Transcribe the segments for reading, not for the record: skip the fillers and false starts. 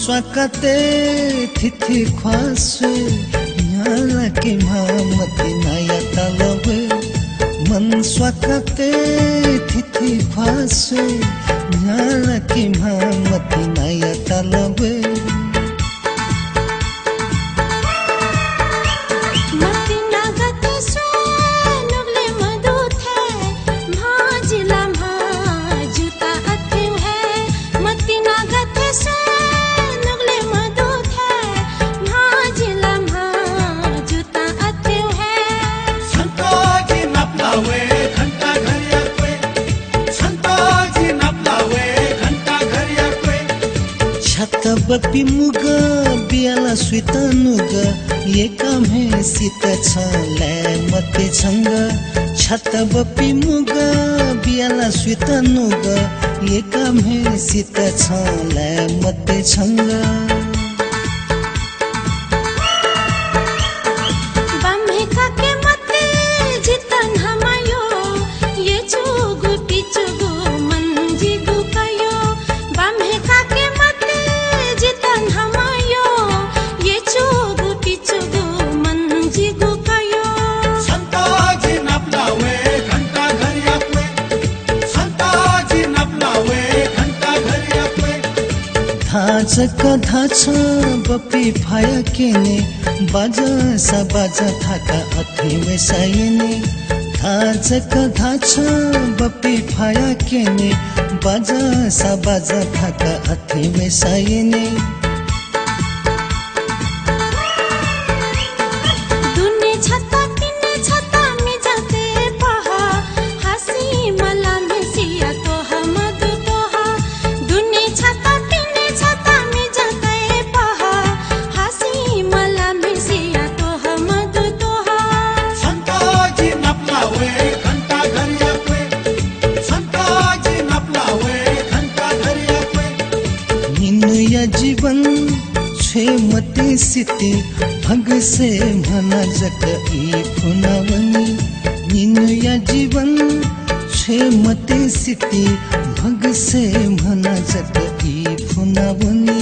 swakate tithi khwaswe nyala ke mhamati naya talawe man swakate tithi khwaswe nyala ke mhamati naya talawe Bappi muga बियाला स्वीतानुगा ये काम है सीता छले मते छंगा छत बपी मुगा बियाला स्वीतानुगा ये काम है सीता छले मते छंगा धाचा बपी फाया केने बाजा सा बाजा थाका अथी वैसायने धाचा बपी फाया केने बाजा सा बाजा थाका अथी वैसायने जीवन छे मते सिते भग से मना जक ई फुनावनी निन्या जीवन छे मते सिते भग से मना जक ई फुनावनी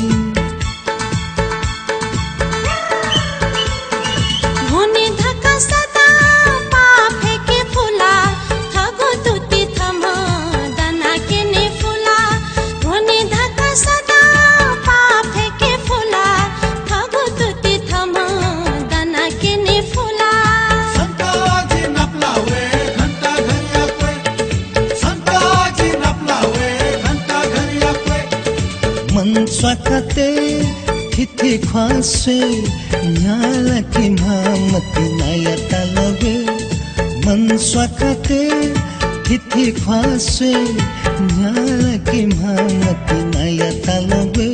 होने धक्का सदा पाफे के फुला थगो तुती थमा दना के ने फुला होने धक्का सदा swakate tithi khwaswe nyala ke mhamati naya talawe man swakate tithi khwaswe nyala ke mhamati naya talawe